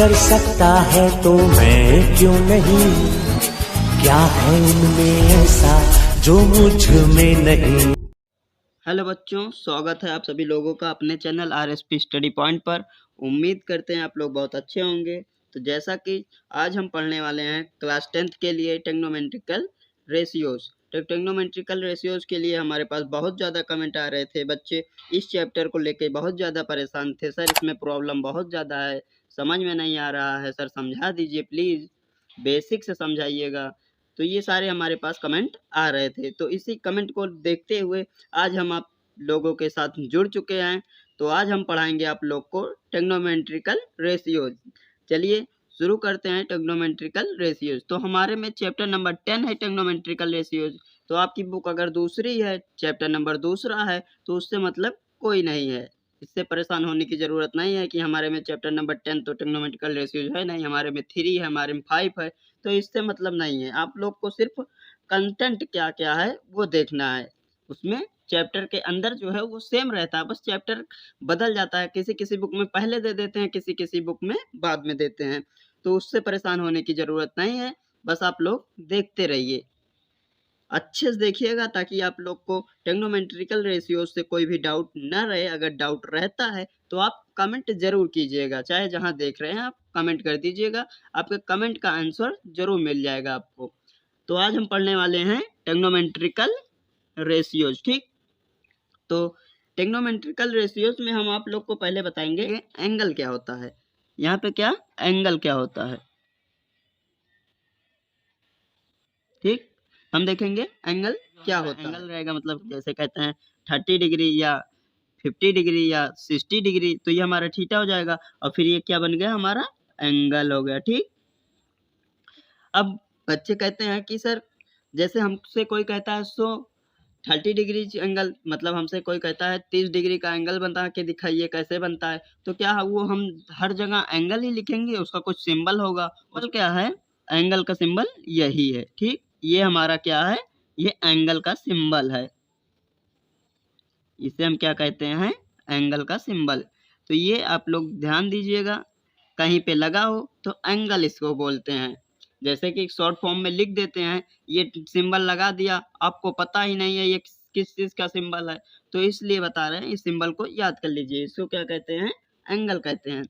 कर सकता है तो मैं क्यों नहीं, क्या है उनमें ऐसा जो मुझ में नहीं। हेलो बच्चों, स्वागत है आप सभी लोगों का अपने चैनल आरएसपी स्टडी पॉइंट पर। उम्मीद करते हैं आप लोग बहुत अच्छे होंगे। तो जैसा कि आज हम पढ़ने वाले हैं क्लास 10th के लिए टेक्नोमेट्रिकल रेशियोज। तो टेक्नोमेट्रिकल रेशियोज के लिए हमारे पास बहुत ज़्यादा कमेंट आ रहे थे। बच्चे इस चैप्टर को लेकर बहुत ज़्यादा परेशान थे। सर इसमें प्रॉब्लम बहुत ज़्यादा है, समझ में नहीं आ रहा है, सर समझा दीजिए प्लीज़, बेसिक से समझाइएगा। तो ये सारे हमारे पास कमेंट आ रहे थे। तो इसी कमेंट को देखते हुए आज हम आप लोगों के साथ जुड़ चुके हैं। तो आज हम पढ़ाएंगे आप लोग को टेक्नोमेट्रिकल रेशियोज। चलिए शुरू करते हैं टेक्नोमेट्रिकल रेशियोज। तो हमारे में चैप्टर नंबर 10 है टेक्नोमेट्रिकल रेशियोज। तो आपकी बुक अगर दूसरी है, चैप्टर नंबर दूसरा है, तो उससे मतलब कोई नहीं है। इससे परेशान होने की ज़रूरत नहीं है कि हमारे में चैप्टर नंबर 10 तो टेक्नोमेट्रिकल रेशियोज है नहीं, हमारे में 3 है, हमारे में 5 है। तो इससे मतलब नहीं है। आप लोग को सिर्फ कंटेंट क्या क्या है वो देखना है। उसमें चैप्टर के अंदर जो है वो सेम रहता है, बस चैप्टर बदल जाता है। किसी किसी बुक में पहले दे देते हैं, किसी किसी बुक में बाद में देते हैं। तो उससे परेशान होने की ज़रूरत नहीं है, बस आप लोग देखते रहिए, अच्छे से देखिएगा, ताकि आप लोग को टेक्नोमेट्रिकल रेशियो से कोई भी डाउट ना रहे। अगर डाउट रहता है तो आप कमेंट जरूर कीजिएगा, चाहे जहां देख रहे हैं आप कमेंट कर दीजिएगा, आपके कमेंट का आंसर जरूर मिल जाएगा आपको। तो आज हम पढ़ने वाले हैं टेक्नोमेट्रिकल रेशियोज, ठीक। तो टेक्नोमेट्रिकल रेशियोज में हम आप लोग को पहले बताएंगे एंगल क्या होता है। यहाँ पे क्या एंगल क्या होता है, ठीक। हम देखेंगे एंगल क्या होता है। एंगल रहेगा मतलब जैसे कहते हैं 30 डिग्री या 50 डिग्री या 60 डिग्री, तो ये हमारा थीटा हो जाएगा। और फिर ये क्या बन गया, हमारा एंगल हो गया, ठीक। अब बच्चे कहते हैं कि सर जैसे हमसे कोई कहता है 30 डिग्री एंगल, मतलब हमसे कोई कहता है 30 डिग्री का एंगल बना के दिखाइए कैसे बनता है। तो क्या वो हम हर जगह एंगल ही लिखेंगे, उसका कुछ सिंबल होगा। और क्या है, एंगल का सिंबल यही है, ठीक। ये हमारा क्या है, ये एंगल का सिंबल है। इसे हम क्या कहते हैं, एंगल का सिंबल। तो ये आप लोग ध्यान दीजिएगा, कहीं पे लगा हो तो एंगल इसको बोलते हैं। जैसे कि शॉर्ट फॉर्म में लिख देते हैं, ये सिंबल लगा दिया, आपको पता ही नहीं है ये किस चीज का सिंबल है, तो इसलिए बता रहे हैं इस सिंबल को याद कर लीजिए। इसको क्या कहते हैं, एंगल कहते हैं,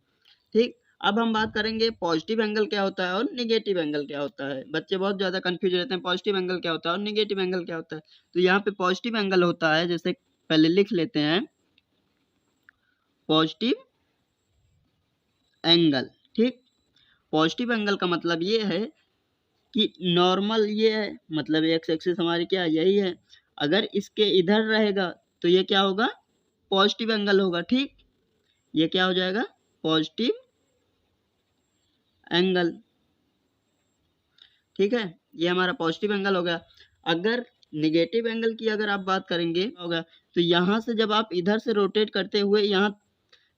ठीक। अब हम बात करेंगे पॉजिटिव एंगल क्या होता है और निगेटिव एंगल क्या होता है। बच्चे बहुत ज्यादा कंफ्यूज रहते हैं, पॉजिटिव एंगल क्या होता है और निगेटिव एंगल क्या होता है। तो यहाँ पे पॉजिटिव एंगल होता है, जैसे पहले लिख लेते हैं पॉजिटिव एंगल, ठीक। पॉजिटिव एंगल का मतलब ये है कि नॉर्मल ये है, मतलब एक्स एक्सिस हमारी क्या यही है, अगर इसके इधर रहेगा तो ये क्या होगा, पॉजिटिव एंगल होगा, ठीक। ये क्या हो जाएगा, पॉजिटिव एंगल, ठीक है। ये हमारा पॉजिटिव एंगल हो गया। अगर निगेटिव एंगल की अगर आप बात करेंगे होगा, तो यहाँ से जब आप इधर से रोटेट करते हुए यहाँ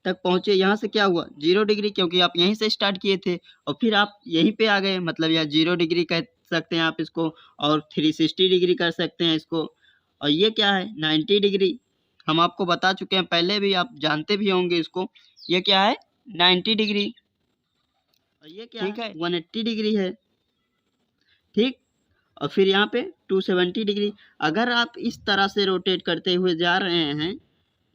तक पहुंचे, यहाँ से क्या हुआ 0 डिग्री, क्योंकि आप यहीं से स्टार्ट किए थे और फिर आप यहीं पे आ गए, मतलब यह 0 डिग्री कह सकते हैं आप इसको, और 360 डिग्री कर सकते हैं इसको। और ये क्या है, 90 डिग्री, हम आपको बता चुके हैं पहले भी, आप जानते भी होंगे इसको। ये क्या है, 90 डिग्री। और ये क्या ठीक है, 180 डिग्री है, ठीक। और फिर यहाँ पे 270 डिग्री। अगर आप इस तरह से रोटेट करते हुए जा रहे हैं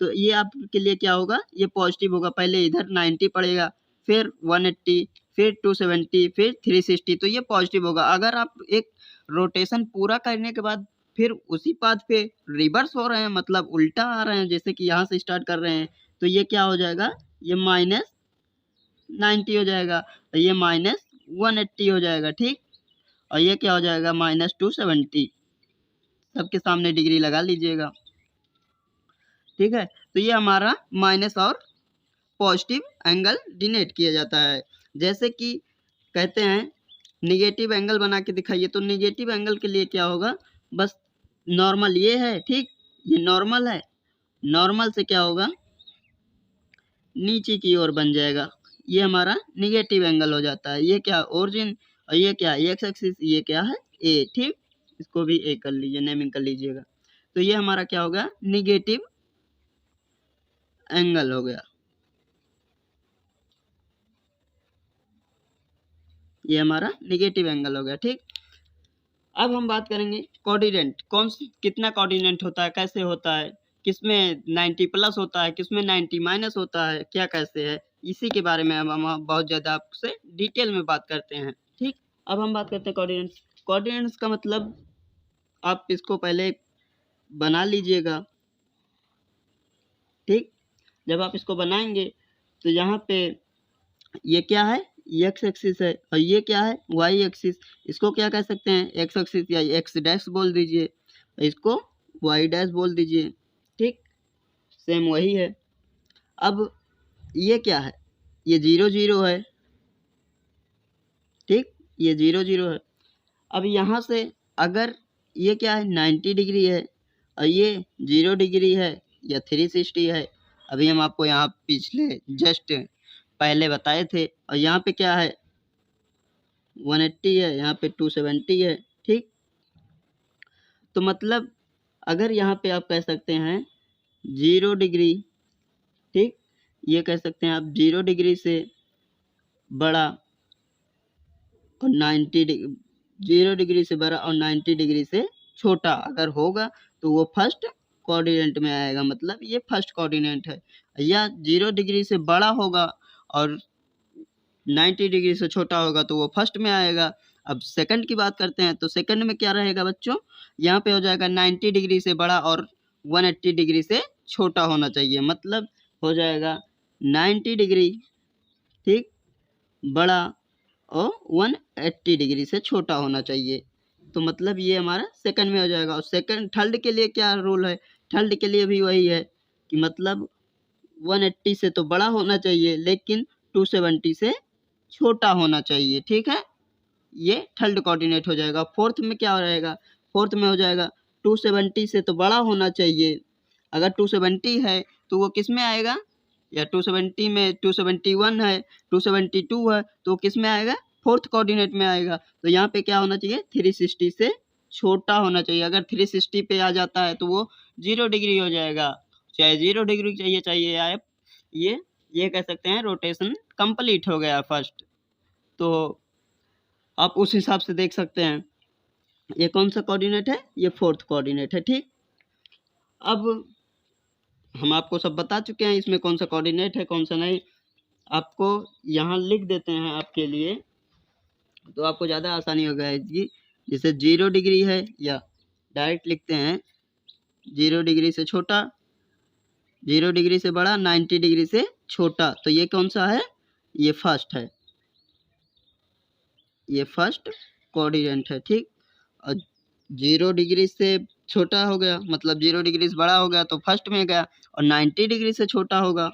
तो ये आपके लिए क्या होगा, ये पॉजिटिव होगा। पहले इधर 90 पड़ेगा, फिर 180, फिर 270, फिर 360, तो ये पॉजिटिव होगा। अगर आप एक रोटेशन पूरा करने के बाद फिर उसी पाथ पे रिवर्स हो रहे हैं, मतलब उल्टा आ रहे हैं, जैसे कि यहाँ से स्टार्ट कर रहे हैं, तो ये क्या हो जाएगा, ये -90 हो जाएगा, और ये -180 हो जाएगा, ठीक। और ये क्या हो जाएगा, -270। सबके सामने डिग्री लगा लीजिएगा, ठीक है। तो ये हमारा माइनस और पॉजिटिव एंगल डिनोट किया जाता है। जैसे कि कहते हैं निगेटिव एंगल बना के दिखाइए, तो निगेटिव एंगल के लिए क्या होगा, बस नॉर्मल ये है, ठीक। ये नॉर्मल है, नॉर्मल से क्या होगा, नीचे की ओर बन जाएगा, ये हमारा निगेटिव एंगल हो जाता है। ये क्या ओरिजिन, और ये क्या एक्स एक्सिस, ये क्या है ए, ठीक। इसको भी ए कर लीजिए, नेमिंग कर लीजिएगा। तो ये हमारा क्या होगा, निगेटिव एंगल हो गया, ये हमारा निगेटिव एंगल हो गया। ठीक, अब हम बात करेंगे कोऑर्डिनेट, कितना कोऑर्डिनेट होता है, कैसे होता है, किसमें 90 प्लस होता है, किसमें 90 माइनस होता है, क्या कैसे है, इसी के बारे में हम बहुत ज़्यादा आपसे डिटेल में बात करते हैं। ठीक, अब हम बात करते हैं कोऑर्डिनेट्स। कोऑर्डिनेट्स का मतलब आप इसको पहले बना लीजिएगा। ठीक, जब आप इसको बनाएंगे तो यहाँ पे ये क्या है, एक्स एक्सिस है, और ये क्या है, वाई एक्सिस। इसको क्या कह सकते हैं, एक्स एक्सिस या एक्स डैश बोल दीजिए, इसको वाई डैश बोल दीजिए। ठीक, सेम वही है। अब ये क्या है, ये 0 0 है। ठीक, ये 0 0 है। अब यहाँ से अगर ये क्या है, 90 डिग्री है, और ये 0 डिग्री है या 360 है, अभी हम आपको यहाँ पिछले जस्ट पहले बताए थे। और यहाँ पे क्या है, 180 है, यहाँ पे 270 है। ठीक, तो मतलब अगर यहाँ पे आप कह सकते हैं 0 डिग्री, ठीक, ये कह सकते हैं आप 0 डिग्री से बड़ा और 0 डिग्री से बड़ा और 90 डिग्री से छोटा अगर होगा तो वो फर्स्ट कोऑर्डिनेट में आएगा, मतलब ये फर्स्ट कोऑर्डिनेट है। या 0 डिग्री से बड़ा होगा और 90 डिग्री से छोटा होगा तो वो फर्स्ट में आएगा। अब सेकंड की बात करते हैं तो सेकंड में क्या रहेगा बच्चों, यहाँ पे हो जाएगा 90 डिग्री से बड़ा और 180 डिग्री से छोटा होना चाहिए, मतलब हो जाएगा 90 डिग्री, ठीक, बड़ा और 180 डिग्री से छोटा होना चाहिए। तो मतलब ये हमारा सेकंड में हो जाएगा। और थर्ड के लिए क्या रूल है, थर्ड के लिए भी वही है कि मतलब 180 से तो बड़ा होना चाहिए लेकिन 270 से छोटा होना चाहिए। ठीक है, ये थर्ड कोऑर्डिनेट हो जाएगा। फोर्थ में क्या रहेगा, फोर्थ में हो जाएगा 270 से तो बड़ा होना चाहिए। अगर 270 है तो वो किस में आएगा, या 270 में 271 है, 272 है, तो किस में आएगा, फोर्थ कोऑर्डिनेट में आएगा। तो यहाँ पे क्या होना चाहिए, 360 से छोटा होना चाहिए। अगर 360 पे आ जाता है तो वो 0 डिग्री हो जाएगा, चाहे 0 डिग्री चाहिए आप ये कह सकते हैं रोटेशन कंप्लीट हो गया फर्स्ट। तो आप उस हिसाब से देख सकते हैं ये कौन सा कोऑर्डिनेट है, ये फोर्थ कोऑर्डिनेट है। ठीक, अब हम आपको सब बता चुके हैं इसमें कौन सा कोऑर्डिनेट है कौन सा नहीं। आपको यहाँ लिख देते हैं आपके लिए, तो आपको ज़्यादा आसानी हो जाएगी। जैसे 0 डिग्री है, या डायरेक्ट लिखते हैं 0 डिग्री से छोटा, 0 डिग्री से बड़ा, 90 डिग्री से छोटा। तो ये कौन सा है, ये फर्स्ट है, ये फर्स्ट कोऑर्डिनेट है। ठीक, और 0 डिग्री से छोटा हो गया मतलब 0 डिग्री से बड़ा हो गया तो फर्स्ट में गया, और 90 डिग्री से छोटा होगा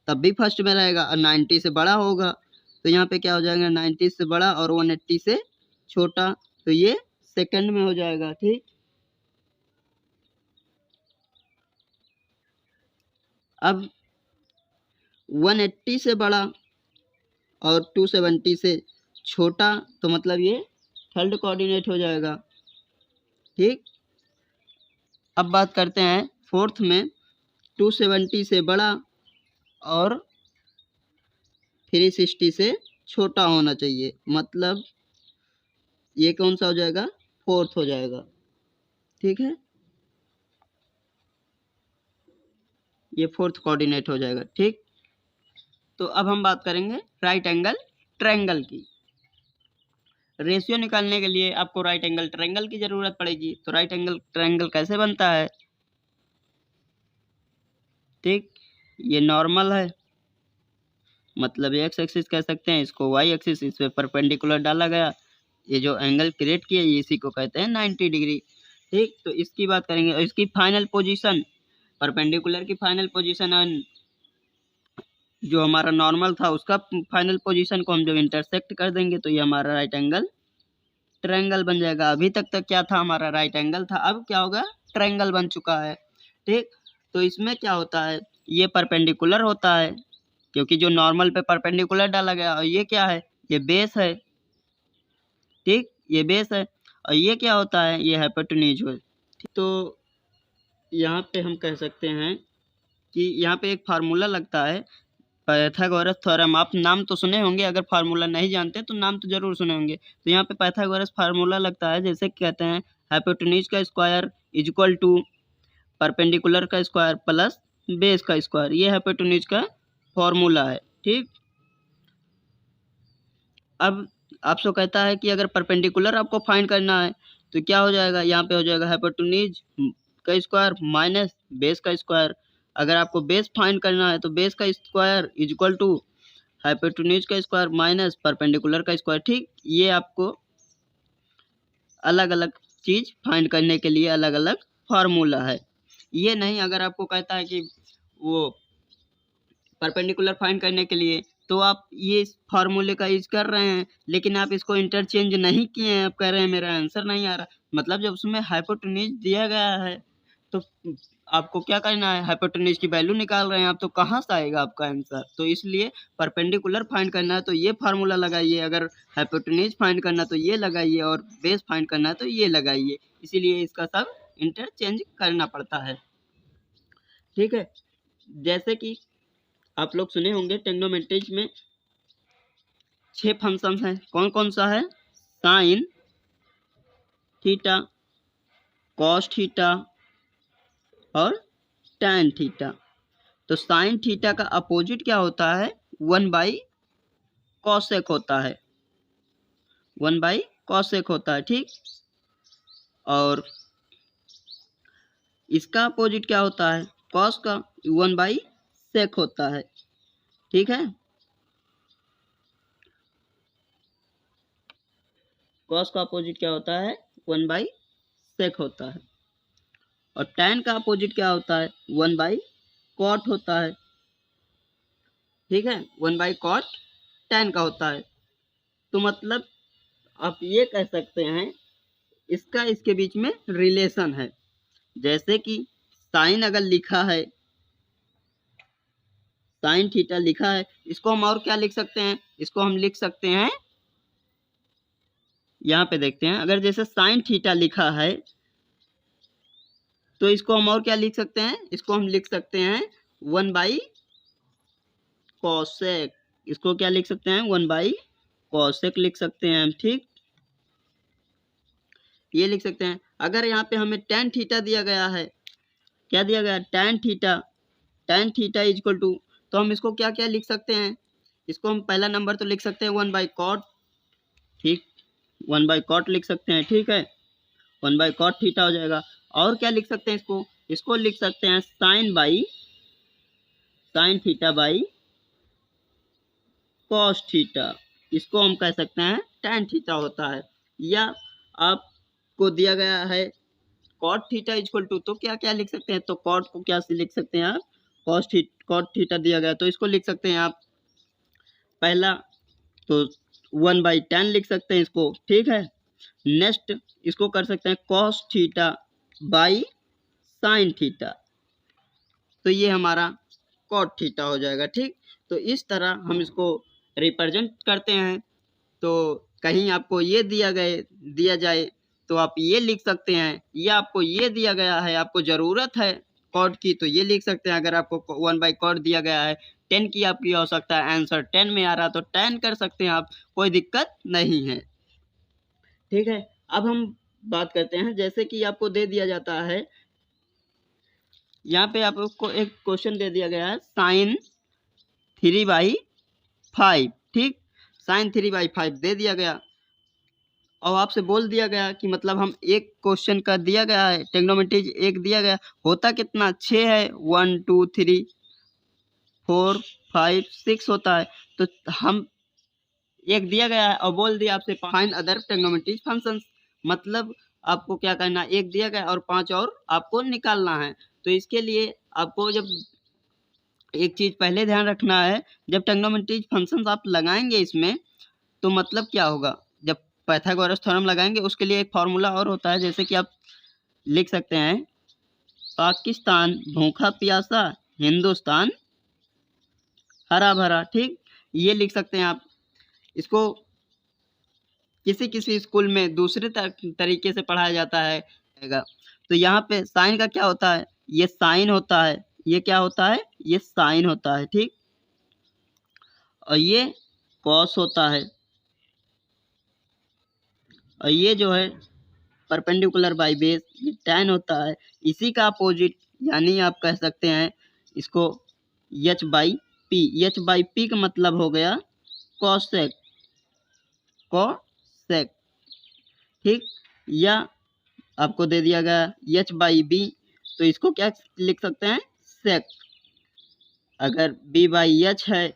तब भी फर्स्ट में रहेगा, और 90 से बड़ा होगा तो यहाँ पे क्या हो जाएगा, 90 से बड़ा और 180 से छोटा, तो ये सेकंड में हो जाएगा। ठीक, अब 180 से बड़ा और 270 से छोटा तो मतलब ये थर्ड कोऑर्डिनेट हो जाएगा। ठीक, अब बात करते हैं फोर्थ में, 270 से बड़ा और 360 से छोटा होना चाहिए, मतलब ये कौन सा हो जाएगा, फोर्थ हो जाएगा। ठीक है, ये फोर्थ कोऑर्डिनेट हो जाएगा। ठीक, तो अब हम बात करेंगे राइट एंगल ट्रायंगल की। रेशियो निकालने के लिए आपको राइट एंगल ट्रायंगल की ज़रूरत पड़ेगी। तो राइट एंगल ट्रायंगल कैसे बनता है, ठीक, ये नॉर्मल है, मतलब एक्स एक्सिस कह सकते हैं इसको, वाई एक्सिस, इस पे परपेंडिकुलर डाला गया, ये जो एंगल क्रिएट किया इसी को कहते हैं 90 डिग्री। ठीक, तो इसकी बात करेंगे और इसकी फाइनल पोजीशन, परपेंडिकुलर की फाइनल पोजीशन और जो हमारा नॉर्मल था उसका फाइनल पोजीशन को हम जब इंटरसेक्ट कर देंगे तो ये हमारा राइट एंगल ट्रायंगल बन जाएगा। अभी तक क्या था, हमारा राइट एंगल था, अब क्या होगा, ट्रायंगल बन चुका है। ठीक, तो इसमें क्या होता है, ये परपेंडिकुलर होता है क्योंकि जो नॉर्मल पे परपेंडिकुलर डाला गया, और ये क्या है, ये बेस है। ठीक, ये बेस है, और ये क्या होता है, ये हाइपोटेन्यूज है। तो यहाँ पे हम कह सकते हैं कि यहाँ पे एक फार्मूला लगता है पाइथागोरस थ्योरम, आप नाम तो सुने होंगे, अगर फार्मूला नहीं जानते तो नाम तो जरूर सुने होंगे। तो यहाँ पे पाइथागोरस फार्मूला लगता है, जैसे कहते हैं हाइपोटेन्यूज का square is equal to perpendicular का स्क्वायर प्लस बेस का स्क्वायर, ये हाइपोटेन्यूज का फॉर्मूला है। ठीक, अब आपसे कहता है कि अगर परपेंडिकुलर आपको फाइंड करना है तो क्या हो जाएगा, यहाँ पे हो जाएगा हाइपोटेन्यूज का स्क्वायर माइनस बेस का स्क्वायर। अगर आपको बेस फाइंड करना है तो बेस का square is equal to hypotenuse का स्क्वायर माइनस परपेंडिकुलर का स्क्वायर। ठीक, ये आपको अलग अलग चीज फाइंड करने के लिए अलग अलग फार्मूला है। ये नहीं, अगर आपको कहता है कि वो परपेंडिकुलर फाइंड करने के लिए तो आप ये फार्मूले का यूज कर रहे हैं, लेकिन आप इसको इंटरचेंज नहीं किए हैं, आप कह रहे हैं मेरा आंसर नहीं आ रहा। मतलब जब उसमें हाइपोटेन्यूज दिया गया है तो आपको क्या करना है, हाइपोटेन्यूज की वैल्यू निकाल रहे हैं आप, तो कहाँ से आएगा आपका आंसर। तो इसलिए परपेंडिकुलर फाइंड करना है तो ये फार्मूला लगाइए, अगर हाइपोटेन्यूज फाइंड करना तो ये लगाइए, और बेस फाइंड करना है तो ये लगाइए। इसीलिए इसका सब इंटरचेंज करना पड़ता है। ठीक है, जैसे कि आप लोग सुने होंगे ट्रिग्नोमेट्री में 6 फंक्शन हैं। कौन कौन सा है, साइन थीटा, कॉस थीटा और टैन थीटा। तो साइन थीटा का अपोजिट क्या होता है, 1/कॉसेक होता है, 1/कॉसेक होता है। ठीक, और इसका अपोजिट क्या होता है, कॉस का 1/सेक होता है। ठीक है, कॉस का अपोजिट क्या होता है, 1/सेक होता है। और टैन का अपोजिट क्या होता है, 1/कॉट होता है। ठीक है, 1/कॉट टैन का होता है। तो मतलब आप ये कह सकते हैं इसका इसके बीच में रिलेशन है। जैसे कि साइन अगर लिखा है, साइन थीटा लिखा है, इसको हम और क्या लिख सकते हैं, इसको हम लिख सकते हैं, यहाँ पे देखते हैं, अगर जैसे साइन थीटा लिखा है तो इसको हम और क्या लिख सकते हैं, इसको हम लिख सकते हैं 1/कॉसेक। इसको क्या लिख सकते हैं, 1/कॉसेक लिख सकते हैं हम। ठीक, ये लिख सकते हैं। अगर यहाँ पे हमें टैन थीटा दिया गया है, क्या दिया गया, tan theta, tan theta is equal to, तो हम इसको क्या क्या लिख सकते हैं, इसको हम पहला नंबर तो लिख सकते हैं 1/कॉट। ठीक, 1/कॉट लिख सकते हैं। ठीक है, 1/कॉट थीटा हो जाएगा। और क्या लिख सकते हैं, इसको लिख सकते हैं sine theta by cos theta. इसको हम कह सकते हैं टैन थीटा होता है। या आपको दिया गया है कॉट थीटा इक्वल टू, तो क्या क्या लिख सकते हैं, तो कॉट को क्या से लिख सकते हैं आप, कॉट थीटा दिया गया तो इसको लिख सकते हैं आप पहला तो 1/tan लिख सकते हैं इसको। ठीक है, नेक्स्ट इसको कर सकते हैं cos theta by sine theta, तो ये हमारा कॉट थीटा हो जाएगा। ठीक, तो इस तरह हम इसको रिप्रेजेंट करते हैं। तो कहीं आपको ये दिया जाए तो आप ये लिख सकते हैं, या आपको ये दिया गया है, आपको ज़रूरत है कॉट की तो ये लिख सकते हैं। अगर आपको 1/कॉट दिया गया है, 10 की आपकी आवश्यकता है, आंसर 10 में आ रहा तो 10 कर सकते हैं आप, कोई दिक्कत नहीं है। ठीक है, अब हम बात करते हैं, जैसे कि आपको दे दिया जाता है, यहाँ पे आपको एक क्वेश्चन दे दिया गया है sin 3/5। ठीक, sin 3/5 दे दिया गया और आपसे बोल दिया गया कि मतलब हम एक क्वेश्चन का दिया गया है, ट्रिग्नोमेट्री एक दिया गया, होता कितना 6 है, 1 2 3 4 5 6 होता है। तो हम एक दिया गया है और बोल दिया आपसे फाइंड अदर ट्रिग्नोमेट्री फंक्शंस, मतलब आपको क्या करना है, एक दिया गया और 5 और आपको निकालना है। तो इसके लिए आपको जब एक चीज़ पहले ध्यान रखना है, जब ट्रिग्नोमेट्री फंक्शंस आप लगाएंगे इसमें तो मतलब क्या होगा, जब पाइथागोरस थ्योरम लगाएंगे उसके लिए एक फार्मूला और होता है, जैसे कि आप लिख सकते हैं पाकिस्तान भूखा प्यासा, हिंदुस्तान हरा भरा। ठीक, ये लिख सकते हैं आप। इसको किसी किसी स्कूल में दूसरे तरीके से पढ़ाया जाता है। तो यहाँ पे साइन का क्या होता है, ये साइन होता है, ये क्या होता है, ये साइन होता है। ठीक, और ये कॉस होता है, और ये जो है परपेंडिकुलर बाई बेस ये tan होता है। इसी का अपोजिट यानी आप कह सकते हैं इसको h by P. h by P का मतलब हो गया कॉसेक, कॉसेक, ठीक। या आपको दे दिया गया h बाई बी, तो इसको क्या लिख सकते हैं, सेक। अगर b बाई h है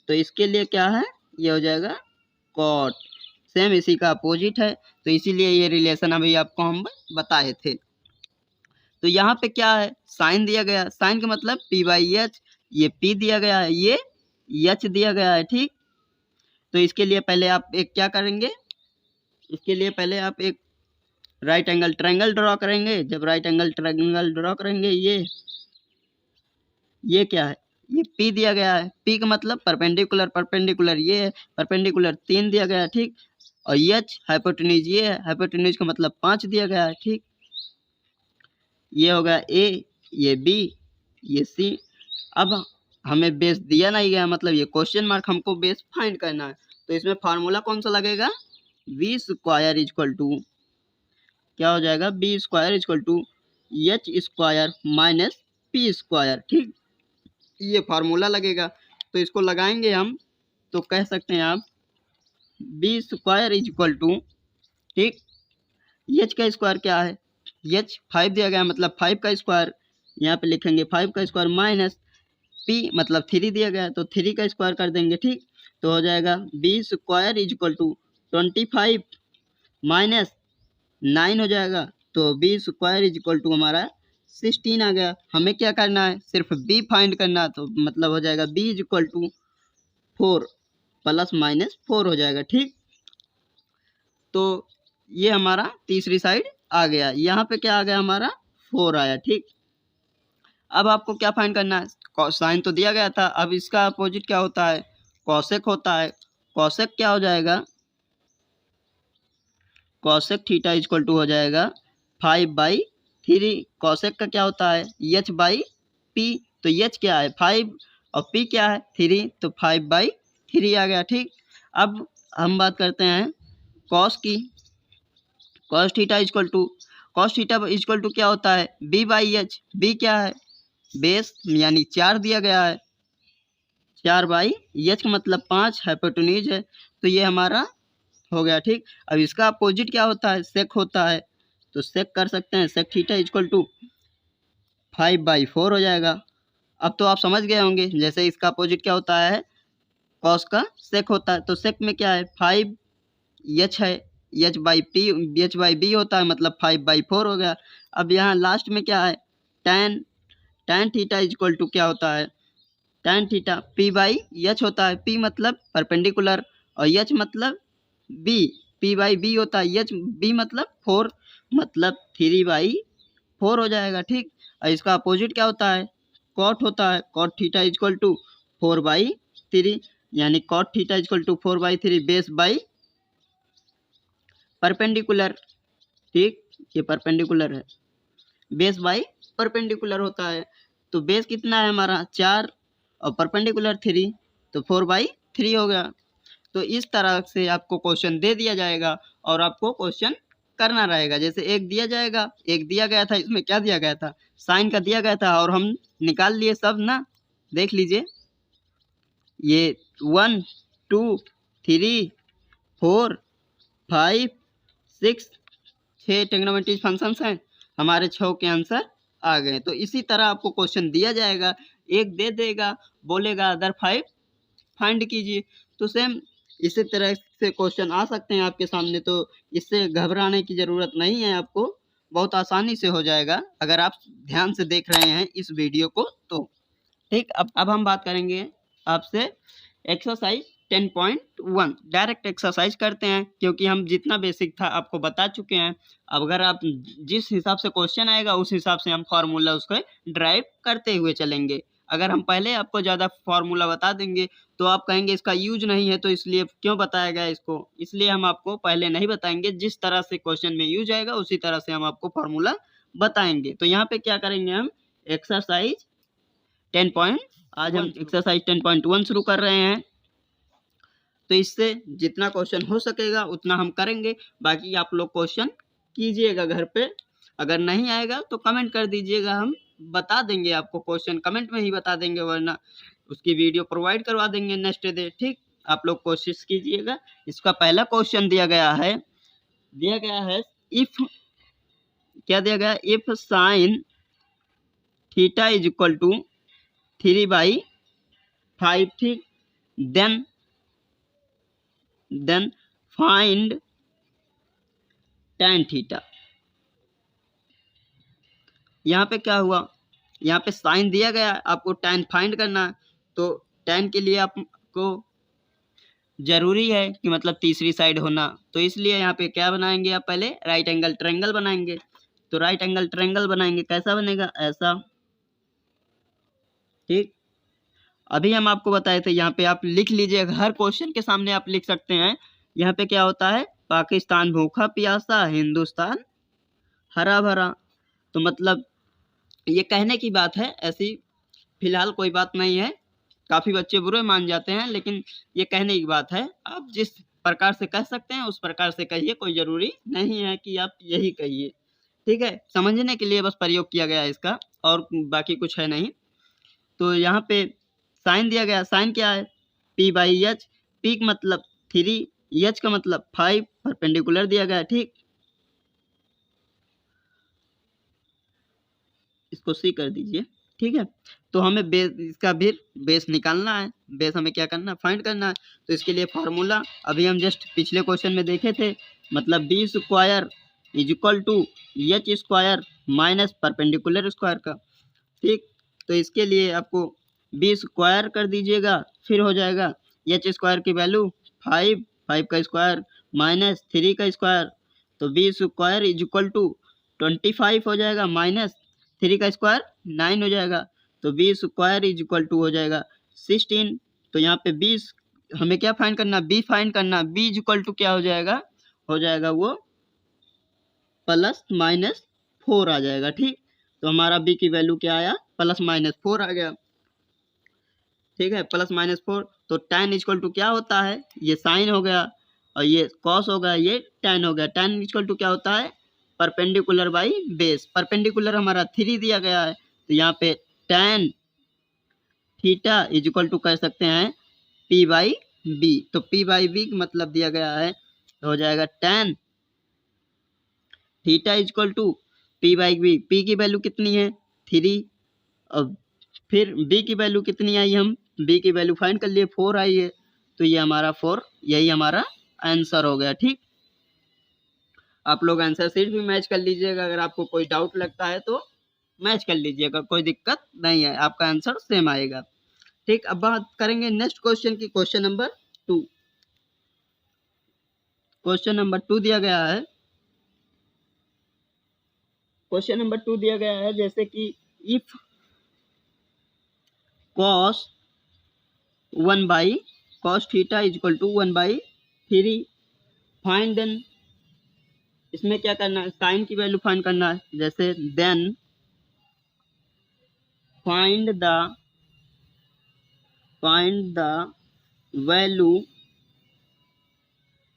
तो इसके लिए क्या है, ये हो जाएगा कॉट। सेम इसी का अपोजिट है, तो इसीलिए ये रिलेशन अभी आपको हम बताए थे। तो यहाँ पे क्या है, साइन दिया गया, साइन का मतलब p बाई एच, ये p दिया गया है, ये h दिया गया है, ठीक। तो इसके लिए पहले आप एक क्या करेंगे, इसके लिए पहले आप एक राइट एंगल ट्रायंगल ड्रॉ करेंगे। जब राइट एंगल ट्रायंगल ड्रॉ करेंगे, ये क्या है, ये P दिया गया है, P का मतलब परपेंडिकुलर, परपेंडिकुलर ये है, परपेंडिकुलर 3 दिया गया है, ठीक। और H हाइपोटेन्यूज ये है, हाइपोटेन्यूज का मतलब 5 दिया गया है, ठीक। ये होगा A, ये B, ये C। अब हमें बेस दिया नहीं गया, मतलब ये क्वेश्चन मार्क, हमको बेस फाइंड करना है। तो इसमें फार्मूला कौन सा लगेगा, V स्क्वायर इक्वल टू क्या हो जाएगा, B square equal to H square minus P square, ठीक। ये फार्मूला लगेगा। तो इसको लगाएंगे हम, तो कह सकते हैं आप B square is equal to, ठीक, एच का स्क्वायर क्या है, एच 5 दिया गया मतलब 5 का स्क्वायर, यहाँ पे लिखेंगे 5 का स्क्वायर माइनस पी मतलब 3 दिया गया तो 3 का स्क्वायर कर देंगे, ठीक। तो हो जाएगा B square is equal to 25 minus 9 हो जाएगा, तो B square is equal to हमारा 16 आ गया। हमें क्या करना है, सिर्फ b फाइंड करना है, तो मतलब हो जाएगा b is equal to 4 plus minus 4 हो जाएगा, ठीक। तो ये हमारा तीसरी साइड आ गया, यहाँ पे क्या आ गया हमारा 4 आया, ठीक। अब आपको क्या फाइंड करना है, साइन तो दिया गया था, अब इसका अपोजिट क्या होता है, कॉसेक होता है। कॉसेक क्या हो जाएगा, कॉसेक थीटा इक्वल टू हो जाएगा 5/3। कॉसेक का क्या होता है, एच बाई पी। तो एच क्या है 5 और पी क्या है 3, तो 5/3 आ गया, ठीक। अब हम बात करते हैं कॉस की। कॉस थीटा इक्वल टू क्या होता है, बी बाई एच। बी क्या है, बेस यानी 4 दिया गया है, 4/h का मतलब 5 हाइपोटेन्यूज है, तो ये हमारा हो गया, ठीक। अब इसका अपोजिट क्या होता है, सेक होता है, तो सेक कर सकते हैं, सेक थीटा इक्वल टू 5/4 हो जाएगा। अब तो आप समझ गए होंगे, जैसे इसका अपोजिट क्या होता है, कॉस का सेक होता है, तो सेक में क्या है 5h है, एच बाई बी होता है मतलब 5/4 हो गया। अब यहाँ लास्ट में क्या है, tan थीटा इक्वल टू क्या होता है, tan थीटा p/h होता है, p मतलब परपेंडिकुलर और h मतलब b, p/b होता है, h b मतलब 4 मतलब 3/4 हो जाएगा, ठीक। और इसका अपोजिट क्या होता है, कॉट होता है, कॉट थीटा इक्वल टू 4/3 यानी cot theta equal to 4/3 base by perpendicular, ठीक। ये परपेंडिकुलर है, बेस बाई परपेंडिकुलर होता है। तो बेस कितना है हमारा 4 और परपेंडिकुलर 3, तो 4/3 हो गया। तो इस तरह से आपको क्वेश्चन दे दिया जाएगा और आपको क्वेश्चन करना रहेगा। जैसे एक दिया जाएगा, एक दिया गया था, इसमें क्या दिया गया था, साइन का दिया गया था और हम निकाल लिए सब ना, देख लीजिए ये 1 2 3 4 5 6 ट्रिग्नोमेट्री फंक्शंस हैं, हमारे 6 के आंसर आ गए। तो इसी तरह आपको क्वेश्चन दिया जाएगा, एक दे देगा, बोलेगा अदर 5 फाइंड कीजिए। तो सेम इसी तरह से क्वेश्चन आ सकते हैं आपके सामने, तो इससे घबराने की ज़रूरत नहीं है, आपको बहुत आसानी से हो जाएगा अगर आप ध्यान से देख रहे हैं इस वीडियो को तो, ठीक। अब हम बात करेंगे आपसे एक्सरसाइज 10.1 डायरेक्ट एक्सरसाइज करते हैं, क्योंकि हम जितना बेसिक था आपको बता चुके हैं। अब अगर आप जिस हिसाब से क्वेश्चन आएगा उस हिसाब से हम फार्मूला उसको ड्राइव करते हुए चलेंगे। अगर हम पहले आपको ज़्यादा फार्मूला बता देंगे तो आप कहेंगे इसका यूज नहीं है, तो इसलिए क्यों बताया गया इसको, इसलिए हम आपको पहले नहीं बताएंगे। जिस तरह से क्वेश्चन में यूज आएगा उसी तरह से हम आपको फार्मूला बताएंगे। तो यहाँ पे क्या करेंगे हम, एक्सरसाइज 10 आज हम एक्सरसाइज 10.1 शुरू कर रहे हैं। तो इससे जितना क्वेश्चन हो सकेगा उतना हम करेंगे। बाकी आप लोग क्वेश्चन कीजिएगा घर पे, अगर नहीं आएगा तो कमेंट कर दीजिएगा, हम बता देंगे आपको, क्वेश्चन कमेंट में ही बता देंगे, वरना उसकी वीडियो प्रोवाइड करवा देंगे नेक्स्ट डे। ठीक, आप लोग कोशिश कीजिएगा। इसका पहला क्वेश्चन दिया गया है इफ, क्या दिया गया, if sine theta is equal to 3/5, ठीक, देन फाइंड tan थीटा। यहाँ पे क्या हुआ, यहाँ पे साइन दिया गया, आपको tan फाइंड करना है। तो tan के लिए आपको जरूरी है कि मतलब तीसरी साइड होना, तो इसलिए यहाँ पे क्या बनाएंगे, आप पहले राइट एंगल ट्रायंगल बनाएंगे। तो राइट एंगल ट्रायंगल बनाएंगे, कैसा बनेगा, ऐसा, ठीक। अभी हम आपको बताए थे, यहाँ पे आप लिख लीजिएगा, हर क्वेश्चन के सामने आप लिख सकते हैं। यहाँ पे क्या होता है, पाकिस्तान भूखा प्यासा, हिंदुस्तान हरा भरा। तो मतलब ये कहने की बात है, ऐसी फिलहाल कोई बात नहीं है, काफ़ी बच्चे बुरे मान जाते हैं, लेकिन ये कहने की बात है। आप जिस प्रकार से कह सकते हैं उस प्रकार से कहिए, कोई ज़रूरी नहीं है कि आप यही कहिए, ठीक है। समझने के लिए बस प्रयोग किया गया है इसका, और बाकी कुछ है नहीं। तो यहाँ पे साइन दिया गया, साइन क्या है, P/H, P का मतलब 3, H का मतलब 5, परपेंडिकुलर दिया गया है, ठीक। इसको C कर दीजिए, ठीक है। तो हमें बेस, इसका भी बेस निकालना है, बेस हमें क्या करना है, फाइंड करना है। तो इसके लिए फार्मूला अभी हम जस्ट पिछले क्वेश्चन में देखे थे, मतलब B square is equal to H square minus perpendicular square का, ठीक। तो इसके लिए आपको B स्क्वायर कर दीजिएगा, फिर हो जाएगा H स्क्वायर की वैल्यू 5, 5 का स्क्वायर माइनस 3 का स्क्वायर। तो B square is equal to 25 हो जाएगा, माइनस 3 का स्क्वायर 9 हो जाएगा। तो B square is equal to हो जाएगा 16। तो यहाँ पे 20 हमें क्या फाइंड करना, B फाइंड करना। B इज इक्वल टू क्या हो जाएगा वो +-4 आ जाएगा, ठीक। तो हमारा B की वैल्यू क्या आया, +-4 आ गया, ठीक है, +-4। तो tan इक्वल टू क्या होता है, ये साइन हो गया, और ये कॉस हो गया, ये tan हो गया। tan इक्वल टू क्या होता है, परपेंडिकुलर बाई बेस। परपेंडिकुलर हमारा 3 दिया गया है, तो यहाँ पे tan theta is equal to कर सकते हैं P/B। तो P/B मतलब दिया गया है, तो हो जाएगा tan theta is equal to P/B। P की वैल्यू कितनी है, 3, और फिर B की वैल्यू कितनी आई, हम B की वैल्यू फाइंड कर लिए, 4 आई है। तो ये हमारा 4, यही हमारा आंसर हो गया, ठीक। आप लोग आंसर शीट भी मैच कर लीजिएगा, अगर आपको कोई डाउट लगता है तो मैच कर लीजिएगा, कोई दिक्कत नहीं है, आपका आंसर सेम आएगा, ठीक। अब बात करेंगे नेक्स्ट क्वेश्चन की, क्वेश्चन नंबर 2। क्वेश्चन नंबर 2 दिया गया है, क्वेश्चन नंबर 2 दिया गया है जैसे कि if cos 1/cos theta is equal to 1/3 find, then इसमें क्या करना है, साइन की वैल्यू फाइंड करना है। जैसे then find the value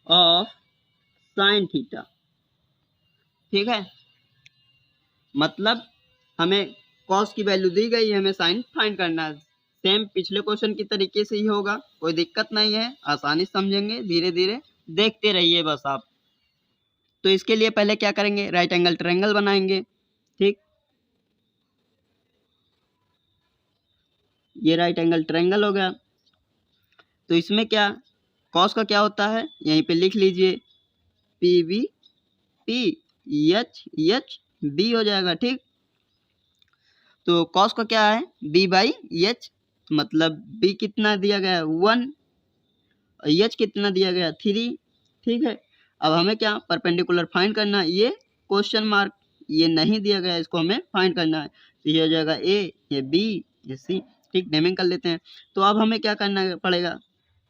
of sine theta, ठीक है। मतलब हमें कॉस की वैल्यू दी गई है, हमें साइन फाइंड करना है। सेम पिछले क्वेश्चन की तरीके से ही होगा, कोई दिक्कत नहीं है, आसानी से समझेंगे, धीरे धीरे देखते रहिए बस आप। तो इसके लिए पहले क्या करेंगे, राइट एंगल ट्रायंगल बनाएंगे, ठीक। ये राइट एंगल ट्रायंगल हो गया। तो इसमें क्या, कॉस का क्या होता है, यहीं पे लिख लीजिए, P/B हो जाएगा, ठीक। तो कॉस का क्या है, B/H, मतलब B कितना दिया गया है 1, और H कितना दिया गया 3, ठीक है। अब हमें क्या परपेंडिकुलर फाइंड करना है, ये क्वेश्चन मार्क ये नहीं दिया गया, इसको हमें फाइंड करना है। तो ये हो जाएगा A, ये B, ये C, ठीक। नेमिंग कर लेते हैं। तो अब हमें क्या करना पड़ेगा,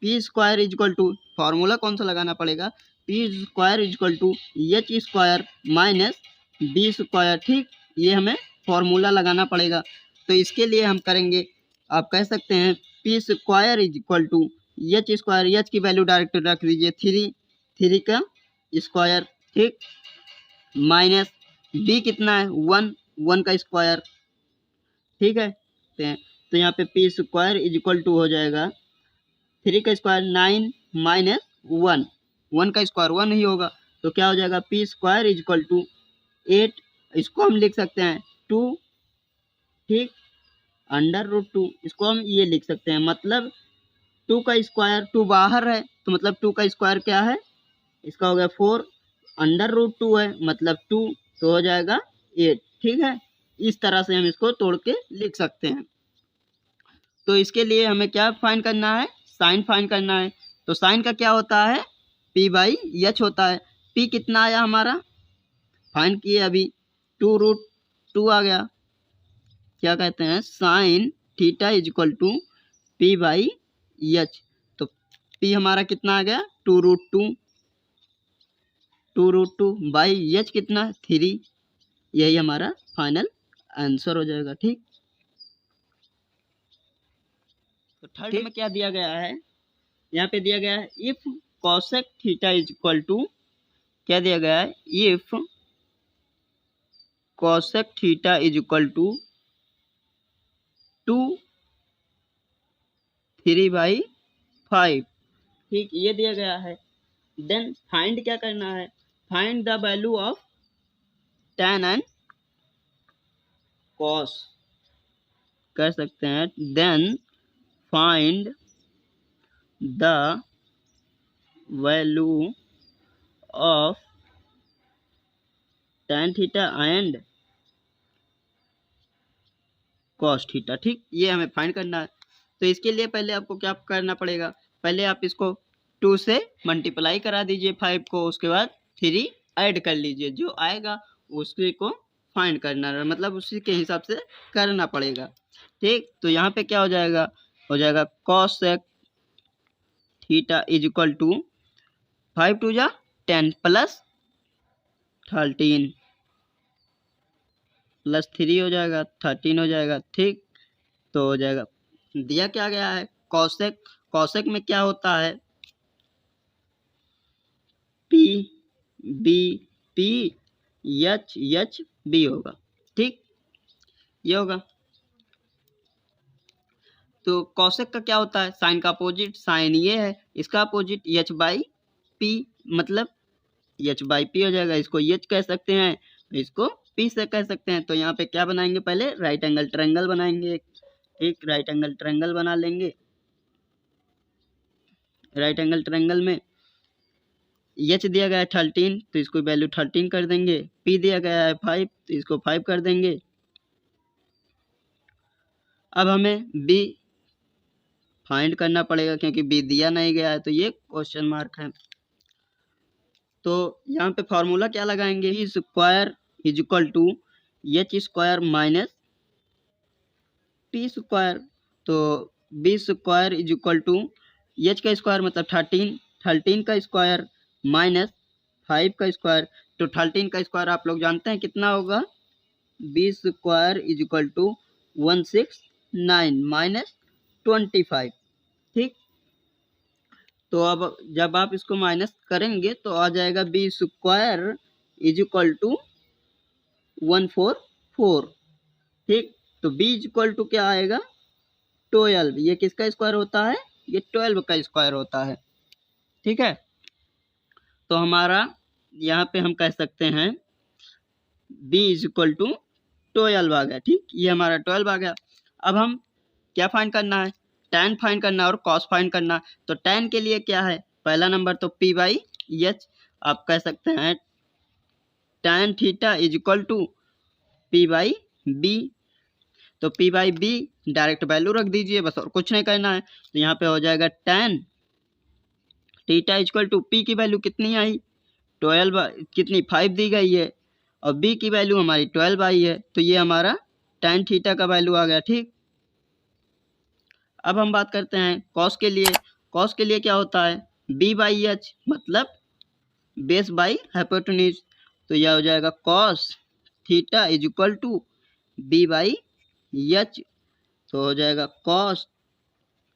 P square is equal to, formula कौन सा लगाना पड़ेगा, P square is equal to H square minus B square, ठीक। ये हमें फॉर्मूला लगाना पड़ेगा। तो इसके लिए हम करेंगे, आप कह सकते हैं P square is equal to H square, H की वैल्यू डायरेक्ट रख दीजिए 3 का स्क्वायर, ठीक, माइनस बी कितना है 1 का स्क्वायर, ठीक है। तो यहाँ पे P square is equal to हो जाएगा 3 का स्क्वायर 9 माइनस 1 का स्क्वायर 1 ही होगा, तो क्या हो जाएगा P square is equal to 8, इसको हम लिख सकते हैं 2, ठीक, √2, इसको हम ये लिख सकते हैं, मतलब 2 का स्क्वायर, 2 बाहर है तो मतलब 2 का स्क्वायर क्या है, इसका हो गया 4, √2 है मतलब 2, तो हो जाएगा 8, ठीक है। इस तरह से हम इसको तोड़ के लिख सकते हैं। तो इसके लिए हमें क्या फाइंड करना है, साइन फाइंड करना है। तो साइन का क्या होता है, p/h होता है। p कितना आया हमारा, फाइंड किए अभी, 2√2 आ गया, क्या कहते हैं sine theta is equal to p/h। तो p हमारा कितना आ गया 2√2 बाई h कितना 3, यही हमारा फाइनल आंसर हो जाएगा, ठीक। तो थर्ड में क्या दिया गया है, यहाँ पे दिया गया है if cosec theta is equal to, क्या दिया गया है, if cosec theta is equal to 3/5, ठीक, ये दिया गया है। देन फाइंड क्या करना है, find the value of tan and cos कर सकते हैं। Then find the value of tan theta and cos theta, ठीक, ये हमें फाइंड करना है। तो इसके लिए पहले आपको क्या करना पड़ेगा, पहले आप इसको 2 से मल्टीप्लाई करा दीजिए 5 को, उसके बाद 3 ऐड कर लीजिए, जो आएगा उसी को फाइंड करना है, मतलब उसी के हिसाब से करना पड़ेगा, ठीक। तो यहाँ पे क्या हो जाएगा cosec theta is equal to 5 2 जा 10 प्लस 13 प्लस 3 हो जाएगा 13 हो जाएगा, ठीक। तो हो जाएगा, दिया क्या गया है कॉसेक में क्या होता है P B होगा, ठीक, ये होगा। तो कॉसेक का क्या होता है, साइन का अपोजिट, साइन ये है, इसका अपोजिट h/p, मतलब h/p हो जाएगा, इसको h कह सकते हैं, इसको p से कह सकते हैं। तो यहाँ पे क्या बनाएंगे, पहले राइट एंगल ट्रायंगल बनाएंगे, ठीक, राइट एंगल ट्रायंगल बना लेंगे। राइट एंगल ट्रायंगल में h दिया गया है 13, तो इसको वैल्यू 13 कर देंगे, p दिया गया है 5, तो इसको 5 कर देंगे। अब हमें b फाइंड करना पड़ेगा, क्योंकि b दिया नहीं गया है, तो ये क्वेश्चन मार्क है। तो यहाँ पे फॉर्मूला क्या लगाएंगे, E square is equal to H square minus P square. तो B square is equal to H का स्क्वायर मतलब 13 का स्क्वायर माइनस 5 का स्क्वायर। तो 13 का स्क्वायर आप लोग जानते हैं कितना होगा, B square is equal to 169 minus 25, ठीक। तो अब जब आप इसको माइनस करेंगे तो आ जाएगा B square is equal to 144, ठीक। तो b इज इक्वल टू क्या आएगा 12, ये किसका स्क्वायर होता है, ये 12 का स्क्वायर होता है, ठीक है। तो हमारा यहाँ पे हम कह सकते हैं b इज इक्वल टू 12 आ गया, ठीक, ये हमारा 12 आ गया। अब हम क्या फाइंड करना है, tan फाइंड करना और cos फाइंड करना। तो tan के लिए क्या है, पहला नंबर तो p/h, आप कह सकते हैं tan theta is equal to p/b। तो p/b डायरेक्ट वैल्यू रख दीजिए बस, और कुछ नहीं करना है। तो यहाँ पे हो जाएगा tan theta is equal to p की वैल्यू कितनी आई 12, कितनी 5 दी गई है, और b की वैल्यू हमारी 12 आई है, तो ये हमारा tan थीटा का वैल्यू आ गया, ठीक। अब हम बात करते हैं कॉस के लिए। कॉस के लिए क्या होता है b/h, मतलब बेस बाई हाइपोटेन्यूज। तो यह हो जाएगा cos theta is equal to b/h, तो हो जाएगा cos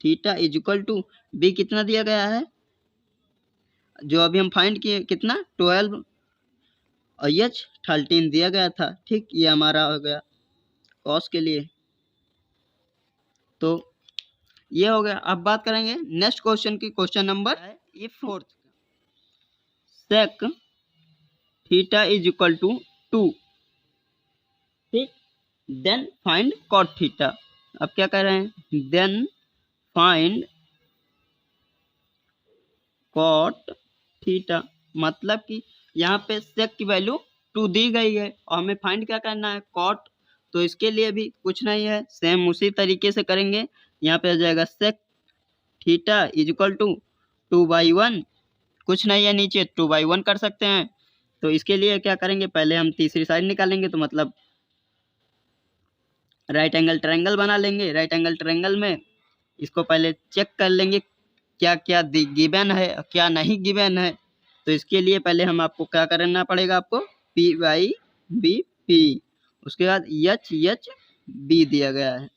theta is equal to B कितना दिया गया है, जो अभी हम फाइंड किए कितना 12 और एच 13 दिया गया था। ठीक, ये हमारा हो गया कॉस के लिए। तो ये हो गया। अब बात करेंगे नेक्स्ट क्वेश्चन की। Question number if fourth sec theta is equal to 2, ठीक, देन फाइंड कॉट थीटा। अब क्या कर रहे हैं, देन फाइंड कॉट थीटा, मतलब कि यहाँ पे सेक की वैल्यू 2 दी गई है और हमें फाइंड क्या करना है, कॉट। तो इसके लिए भी कुछ नहीं है, सेम उसी तरीके से करेंगे। यहाँ पे आ जाएगा sec theta is equal to 2/1, कुछ नहीं है नीचे 2/1 कर सकते हैं। तो इसके लिए क्या करेंगे, पहले हम तीसरी साइड निकालेंगे, तो मतलब राइट एंगल ट्रायंगल बना लेंगे। राइट एंगल ट्रायंगल में इसको पहले चेक कर लेंगे क्या क्या गिवन है क्या नहीं गिवन है। तो इसके लिए पहले हम आपको क्या करना पड़ेगा, आपको P/B/P, उसके बाद H/B दिया गया है,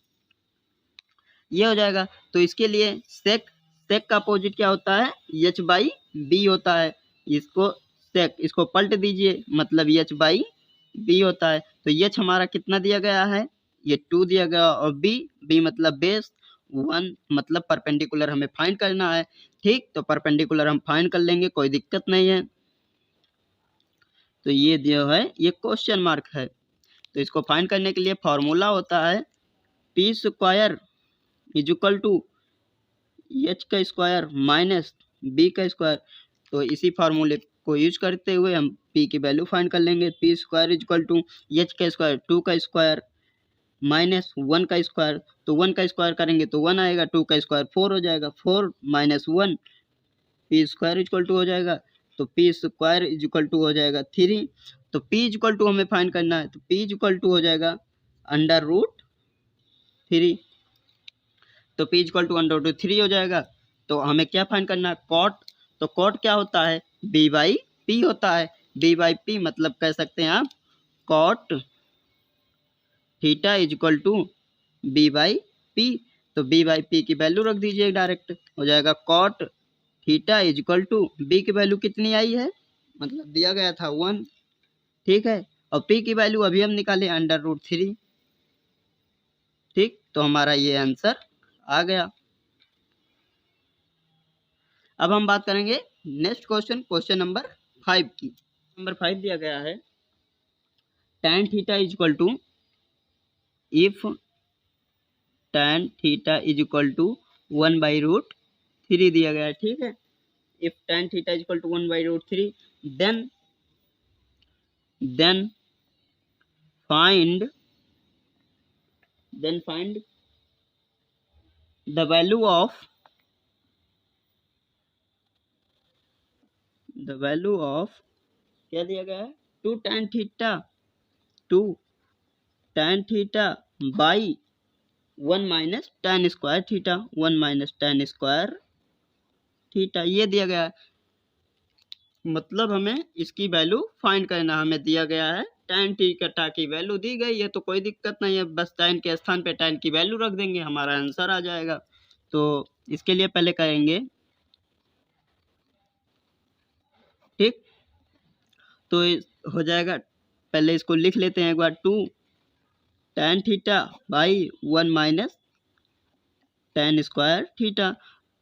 ये हो जाएगा। तो इसके लिए सेक का अपोजिट क्या होता है, H/B होता है। इसको सेक इसको पलट दीजिए, मतलब H/B होता है। तो H हमारा कितना दिया गया है, ये 2 दिया गया, और B मतलब बेस, 1 मतलब परपेंडिकुलर हमें फाइंड करना है। ठीक, तो परपेंडिकुलर हम फाइंड कर लेंगे, कोई दिक्कत नहीं है। तो ये जो है ये क्वेश्चन मार्क है। तो इसको फाइंड करने के लिए फॉर्मूला होता है P² is equal to H का स्क्वायर माइनस B का स्क्वायर। तो इसी फार्मूले को यूज करते हुए हम P की वैल्यू फाइंड कर लेंगे। P² is equal to H का स्क्वायर 2 का स्क्वायर माइनस 1 का स्क्वायर। तो 1 का स्क्वायर करेंगे तो 1 आएगा, 2 का स्क्वायर 4 हो जाएगा, 4 minus 1 P² is equal to हो जाएगा। तो P² इज इक्वल टू हो जाएगा 3। तो P इज इक्वल टू हमें फाइंड करना है, तो P इज इक्वल टू हो जाएगा √3। तो P इज इक्वल टू √3 हो जाएगा। तो हमें क्या फाइंड करना है, कॉट। तो कॉट क्या होता है, B/P होता है। B/P मतलब कह सकते हैं आप cot theta is equal to B/P। तो B/P की वैल्यू रख दीजिए, डायरेक्ट हो जाएगा cot theta is equal to B की वैल्यू कितनी आई है, मतलब दिया गया था 1, ठीक है, और P की वैल्यू अभी हम निकाले √3। ठीक, तो हमारा ये आंसर आ गया। अब हम बात करेंगे नेक्स्ट क्वेश्चन, क्वेश्चन नंबर 5 की। नंबर 5 दिया गया है tan theta is equal to if tan theta is equal to 1/√3 दिया गया है। ठीक है, if tan theta is equal to 1/√3 then find the value of क्या दिया गया है, 2 tan थीटा by 1 minus tan square theta, 1 minus tan square theta, ये दिया गया है। मतलब हमें इसकी वैल्यू फाइंड करना, हमें दिया गया है tan थीटा की वैल्यू दी गई है, तो कोई दिक्कत नहीं है, बस tan के स्थान पे tan की वैल्यू रख देंगे, हमारा आंसर आ जाएगा। तो इसके लिए पहले करेंगे, ठीक, तो हो जाएगा, पहले इसको लिख लेते हैं एक बार, 2 tan थीटा by 1 minus tan square theta.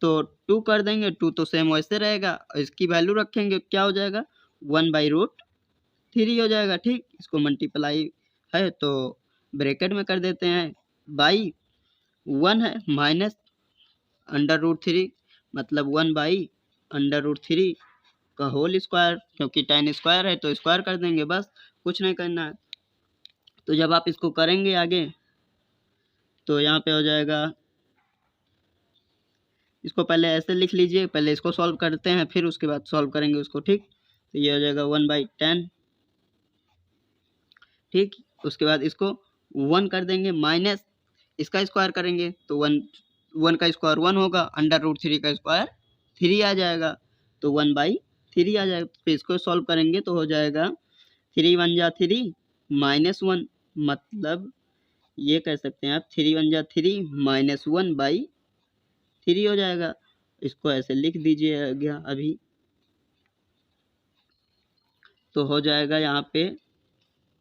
तो 2 कर देंगे, 2 तो सेम वैसे रहेगा, और इसकी वैल्यू रखेंगे, क्या हो जाएगा 1/√3 हो जाएगा। ठीक, इसको मल्टीप्लाई है तो ब्रैकेट में कर देते हैं, बाई 1 है माइनस √3, मतलब 1/√3 का होल स्क्वायर, क्योंकि tan स्क्वायर है तो स्क्वायर कर देंगे, बस कुछ नहीं करना है। तो जब आप इसको करेंगे आगे, तो यहाँ पे हो जाएगा, इसको पहले ऐसे लिख लीजिए, पहले इसको सॉल्व करते हैं, फिर उसके बाद सॉल्व करेंगे उसको। ठीक, तो ये हो जाएगा 1/10। ठीक, उसके बाद इसको 1 कर देंगे, माइनस इसका स्क्वायर करेंगे तो 1 का स्क्वायर 1 होगा, √3 का स्क्वायर 3 आ जाएगा, तो 1/3 आ जाएगा। फिर इसको सॉल्व करेंगे तो हो जाएगा 3 1 जा 3 माइनस 1, मतलब ये कह सकते हैं आप 3 1 जा 3 -1/3 3 हो जाएगा। इसको ऐसे लिख दीजिएगा अभी, तो हो जाएगा यहाँ पे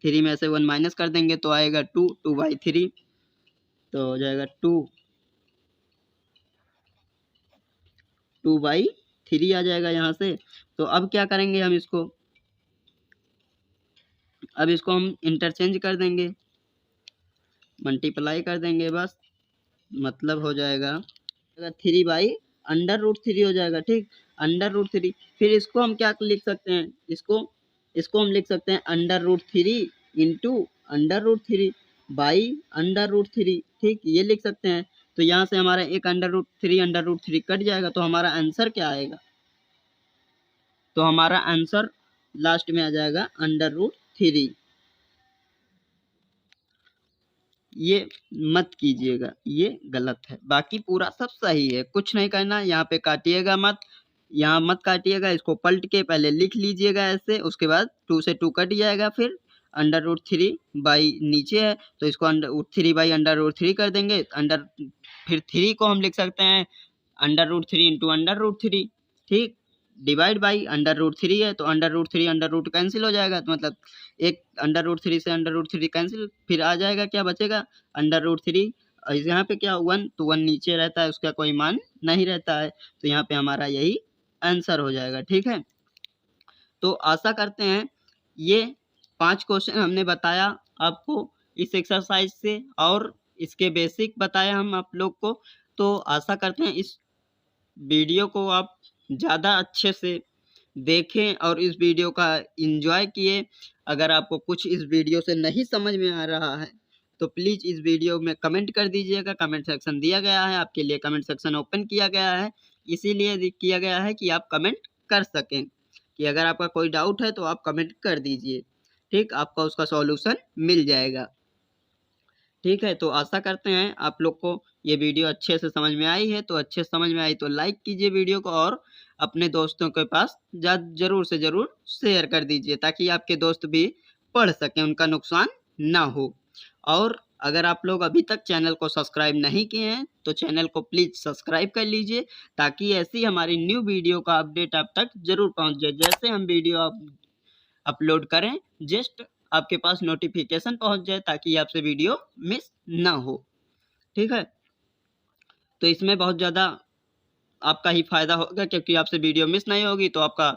3 में से 1 माइनस कर देंगे तो आएगा 2, 2/3, तो हो जाएगा 2/3 आ जाएगा यहाँ से। तो अब क्या करेंगे हम इसको, अब इसको हम इंटरचेंज कर देंगे, मल्टीप्लाई कर देंगे बस, मतलब हो जाएगा 3/√3 हो जाएगा। ठीक, √3। फिर इसको हम क्या लिख सकते हैं, इसको हम लिख सकते हैं √3 इंटू √3 बाई √3। ठीक, ये लिख सकते हैं। तो यहाँ से हमारा एक √3 कट जाएगा, तो हमारा आंसर क्या आएगा, तो हमारा आंसर लास्ट में आ जाएगा √3। ये मत कीजिएगा, ये गलत है, बाकी पूरा सब सही है, कुछ नहीं करना। यहाँ पे काटिएगा मत, यहाँ मत काटिएगा, इसको पलट के पहले लिख लीजिएगा ऐसे, उसके बाद 2 से 2 कट जाएगा, फिर √3 बाई नीचे है तो इसको 3 बाई √3 कर देंगे। फिर 3 को हम लिख सकते हैं √3 इंटू √3। ठीक, डिवाइड बाई √3 है तो √3 कैंसिल हो जाएगा, तो मतलब एक √3 से √3 कैंसिल, फिर आ जाएगा क्या बचेगा √3। यहाँ पे क्या 1, तो 1 नीचे रहता है, उसका कोई मान नहीं रहता है, तो यहाँ पे हमारा यही आंसर हो जाएगा। ठीक है, तो आशा करते हैं ये 5 क्वेश्चन हमने बताया आपको इस एक्सरसाइज से, और इसके बेसिक बताया हम आप लोग को। तो आशा करते हैं इस वीडियो को आप ज़्यादा अच्छे से देखें और इस वीडियो का एंजॉय किए। अगर आपको कुछ इस वीडियो से नहीं समझ में आ रहा है तो प्लीज़ इस वीडियो में कमेंट कर दीजिएगा, कमेंट सेक्शन दिया गया है आपके लिए, कमेंट सेक्शन ओपन किया गया है, इसीलिए किया गया है कि आप कमेंट कर सकें, कि अगर आपका कोई डाउट है तो आप कमेंट कर दीजिए। ठीक, आपका उसका सॉल्यूशन मिल जाएगा। ठीक है, तो आशा करते हैं आप लोग को ये वीडियो अच्छे से समझ में आई है, तो अच्छे समझ में आई तो लाइक कीजिए वीडियो को, और अपने दोस्तों के पास ज़रूर से ज़रूर शेयर कर दीजिए, ताकि आपके दोस्त भी पढ़ सकें, उनका नुकसान ना हो। और अगर आप लोग अभी तक चैनल को सब्सक्राइब नहीं किए हैं तो चैनल को प्लीज़ सब्सक्राइब कर लीजिए, ताकि ऐसी हमारी न्यू वीडियो का अपडेट आप तक ज़रूर पहुँच जाए। जैसे हम वीडियो अपलोड करें जस्ट आपके पास नोटिफिकेशन पहुंच जाए, ताकि आपसे वीडियो मिस ना हो। ठीक है, तो इसमें बहुत ज़्यादा आपका ही फायदा होगा, क्योंकि आपसे वीडियो मिस नहीं होगी तो आपका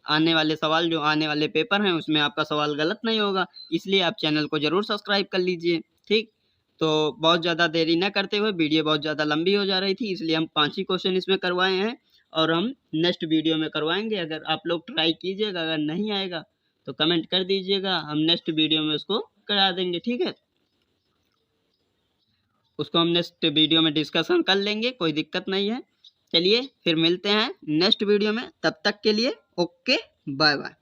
आने वाले पेपर हैं उसमें आपका सवाल गलत नहीं होगा। इसलिए आप चैनल को ज़रूर सब्सक्राइब कर लीजिए। ठीक, तो बहुत ज़्यादा देरी न करते हुए, वीडियो बहुत ज़्यादा लंबी हो जा रही थी, इसलिए हम 5 ही क्वेश्चन इसमें करवाए हैं, और हम नेक्स्ट वीडियो में करवाएंगे। अगर आप लोग ट्राई कीजिएगा, अगर नहीं आएगा तो कमेंट कर दीजिएगा, हम नेक्स्ट वीडियो में उसको करा देंगे। ठीक है, उसको हम नेक्स्ट वीडियो में डिस्कशन कर लेंगे, कोई दिक्कत नहीं है। चलिए फिर मिलते हैं नेक्स्ट वीडियो में, तब तक के लिए ओके, बाय बाय।